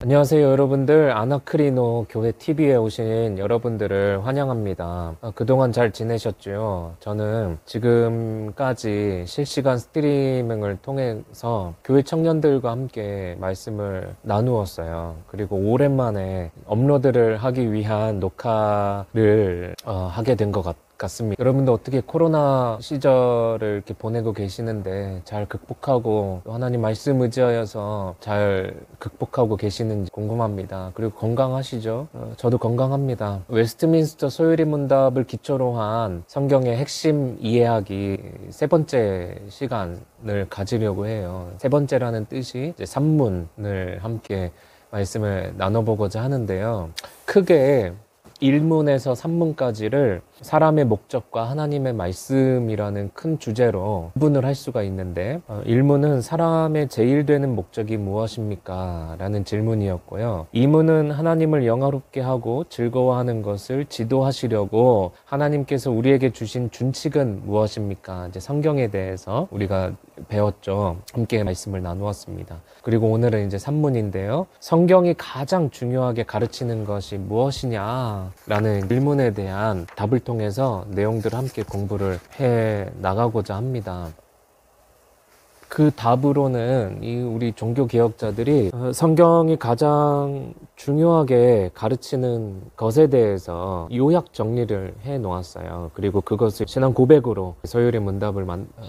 안녕하세요, 여러분들. 아나크리노 교회 TV에 오신 여러분들을 환영합니다. 그동안 잘 지내셨죠? 저는 지금까지 실시간 스트리밍을 통해서 교회 청년들과 함께 말씀을 나누었어요. 그리고 오랜만에 업로드를 하기 위한 녹화를 하게 된 것 같습니다. 여러분들 어떻게 코로나 시절을 이렇게 보내고 계시는데 잘 극복하고 하나님 말씀 의지하여서 잘 극복하고 계시는지 궁금합니다. 그리고 건강하시죠? 저도 건강합니다. 웨스트민스터 소요리 문답을 기초로 한 성경의 핵심 이해하기 세 번째 시간을 가지려고 해요. 세 번째라는 뜻이 이제 산문을 함께 말씀을 나눠보고자 하는데요. 크게 1문에서 3문까지를 사람의 목적과 하나님의 말씀이라는 큰 주제로 구분을 할 수가 있는데 1문은 사람의 제일 되는 목적이 무엇입니까? 라는 질문이었고요. 2문은 하나님을 영화롭게 하고 즐거워하는 것을 지도하시려고 하나님께서 우리에게 주신 준칙은 무엇입니까? 이제 성경에 대해서 우리가 배웠죠. 함께 말씀을 나누었습니다. 그리고 오늘은 이제 3문인데요. 성경이 가장 중요하게 가르치는 것이 무엇이냐? 라는 질문에 대한 답을 통해서 내용들을 함께 공부를 해 나가고자 합니다. 그 답으로는 우리 종교 개혁자들이 성경이 가장 중요하게 가르치는 것에 대해서 요약 정리를 해 놓았어요. 그리고 그것을 신앙 고백으로 서율의 문답을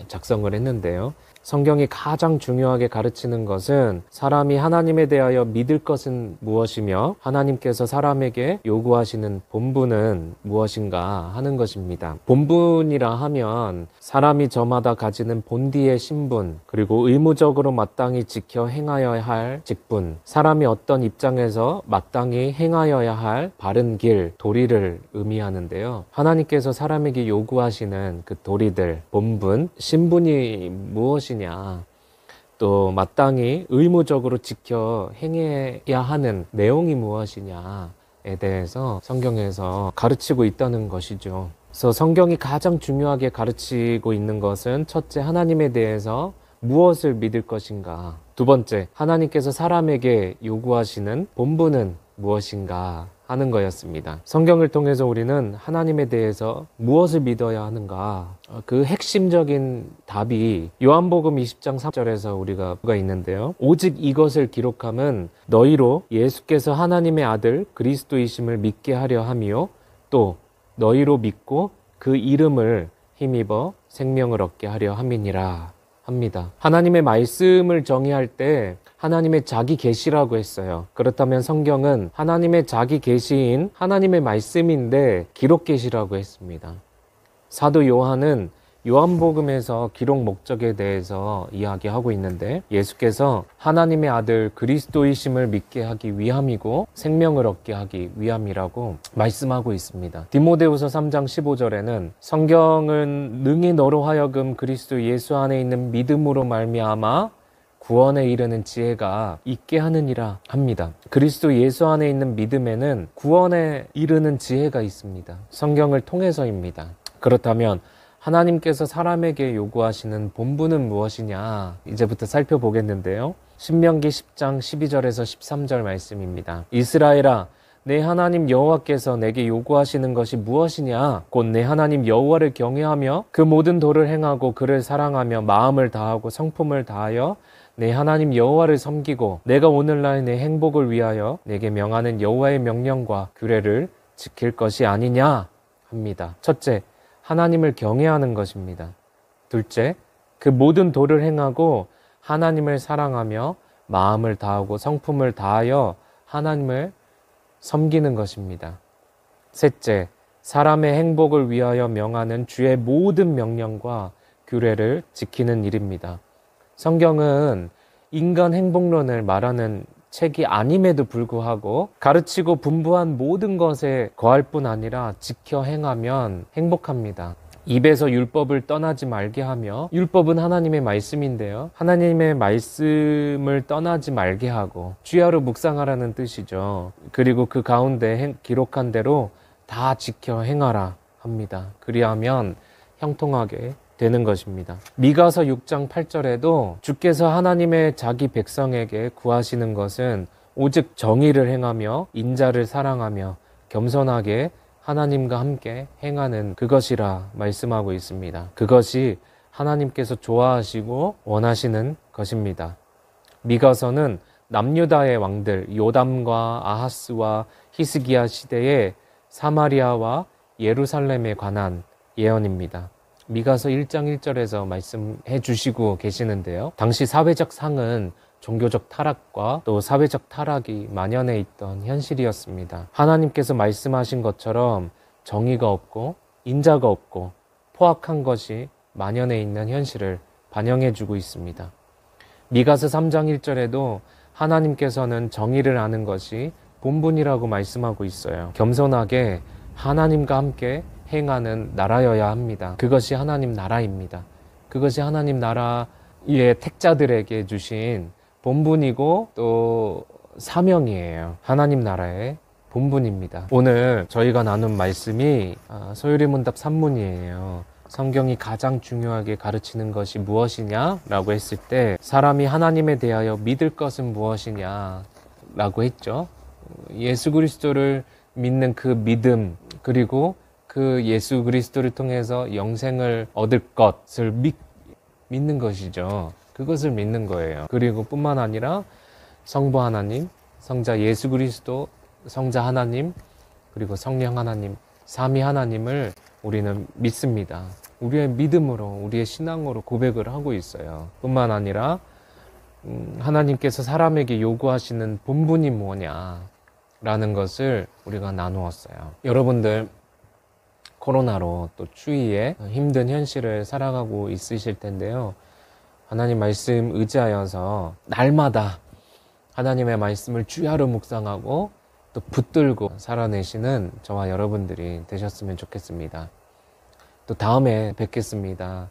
작성을 했는데요. 성경이 가장 중요하게 가르치는 것은 사람이 하나님에 대하여 믿을 것은 무엇이며 하나님께서 사람에게 요구하시는 본분은 무엇인가 하는 것입니다. 본분이라 하면 사람이 저마다 가지는 본디의 신분, 그리고 의무적으로 마땅히 지켜 행하여야 할 직분, 사람이 어떤 입장에서 마땅히 행하여야 할 바른 길, 도리를 의미하는데요. 하나님께서 사람에게 요구하시는 그 도리들, 본분, 신분이 무엇이냐, 또 마땅히 의무적으로 지켜 행해야 하는 내용이 무엇이냐에 대해서 성경에서 가르치고 있다는 것이죠. 그래서 성경이 가장 중요하게 가르치고 있는 것은 첫째, 하나님에 대해서 무엇을 믿을 것인가. 두 번째, 하나님께서 사람에게 요구하시는 본분은 무엇인가 하는 거였습니다. 성경을 통해서 우리는 하나님에 대해서 무엇을 믿어야 하는가, 그 핵심적인 답이 요한복음 20장 3절에서 우리가 있는데요. 오직 이것을 기록함은 너희로 예수께서 하나님의 아들 그리스도이심을 믿게 하려 함이요 또 너희로 믿고 그 이름을 힘입어 생명을 얻게 하려 함이니라 합니다. 하나님의 말씀을 정의할 때 하나님의 자기 계시라고 했어요. 그렇다면 성경은 하나님의 자기 계시인 하나님의 말씀인데 기록 계시라고 했습니다. 사도 요한은 요한복음에서 기록 목적에 대해서 이야기하고 있는데 예수께서 하나님의 아들 그리스도이심을 믿게 하기 위함이고 생명을 얻게 하기 위함이라고 말씀하고 있습니다. 디모데후서 3장 15절에는 성경은 능히 너로 하여금 그리스도 예수 안에 있는 믿음으로 말미암아 구원에 이르는 지혜가 있게 하느니라 합니다. 그리스도 예수 안에 있는 믿음에는 구원에 이르는 지혜가 있습니다. 성경을 통해서입니다. 그렇다면 하나님께서 사람에게 요구하시는 본분은 무엇이냐, 이제부터 살펴보겠는데요. 신명기 10장 12절에서 13절 말씀입니다. 이스라엘아, 내 하나님 여호와께서 내게 요구하시는 것이 무엇이냐? 곧 내 하나님 여호와를 경외하며 그 모든 도를 행하고 그를 사랑하며 마음을 다하고 성품을 다하여 내 하나님 여호와를 섬기고 내가 오늘날 내 행복을 위하여 내게 명하는 여호와의 명령과 규례를 지킬 것이 아니냐 합니다. 첫째, 하나님을 경외하는 것입니다. 둘째, 그 모든 도를 행하고 하나님을 사랑하며 마음을 다하고 성품을 다하여 하나님을 섬기는 것입니다. 셋째, 사람의 행복을 위하여 명하는 주의 모든 명령과 규례를 지키는 일입니다. 성경은 인간 행복론을 말하는 책이 아님에도 불구하고 가르치고 분부한 모든 것에 거할 뿐 아니라 지켜 행하면 행복합니다. 입에서 율법을 떠나지 말게 하며, 율법은 하나님의 말씀인데요. 하나님의 말씀을 떠나지 말게 하고 주야로 묵상하라는 뜻이죠. 그리고 그 가운데 기록한 대로 다 지켜 행하라 합니다. 그리하면 형통하게 되는 것입니다. 미가서 6장 8절에도 주께서 하나님의 자기 백성에게 구하시는 것은 오직 정의를 행하며 인자를 사랑하며 겸손하게 하나님과 함께 행하는 그것이라 말씀하고 있습니다. 그것이 하나님께서 좋아하시고 원하시는 것입니다. 미가서는 남유다의 왕들 요담과 아하스와 히스기야 시대의 사마리아와 예루살렘에 관한 예언입니다. 미가서 1장 1절에서 말씀해 주시고 계시는데요. 당시 사회적 상은 종교적 타락과 또 사회적 타락이 만연해 있던 현실이었습니다. 하나님께서 말씀하신 것처럼 정의가 없고 인자가 없고 포악한 것이 만연해 있는 현실을 반영해 주고 있습니다. 미가서 3장 1절에도 하나님께서는 정의를 아는 것이 본분이라고 말씀하고 있어요. 겸손하게 하나님과 함께 행하는 나라여야 합니다. 그것이 하나님 나라입니다. 그것이 하나님 나라의 택자들에게 주신 본분이고 또 사명이에요. 하나님 나라의 본분입니다. 오늘 저희가 나눈 말씀이 소율의 문답 3문이에요. 성경이 가장 중요하게 가르치는 것이 무엇이냐? 라고 했을 때 사람이 하나님에 대하여 믿을 것은 무엇이냐? 라고 했죠. 예수 그리스도를 믿는 그 믿음, 그리고 그 예수 그리스도를 통해서 영생을 얻을 것을 믿는 것이죠. 그것을 믿는 거예요. 그리고 뿐만 아니라 성부 하나님, 성자 예수 그리스도, 성자 하나님, 그리고 성령 하나님, 삼위 하나님을 우리는 믿습니다. 우리의 믿음으로, 우리의 신앙으로 고백을 하고 있어요. 뿐만 아니라 하나님께서 사람에게 요구하시는 본분이 뭐냐라는 것을 우리가 나누었어요. 여러분들 코로나로 또 추위에 힘든 현실을 살아가고 있으실 텐데요. 하나님 말씀 의지하여서 날마다 하나님의 말씀을 주야로 묵상하고 또 붙들고 살아내시는 저와 여러분들이 되셨으면 좋겠습니다. 또 다음에 뵙겠습니다.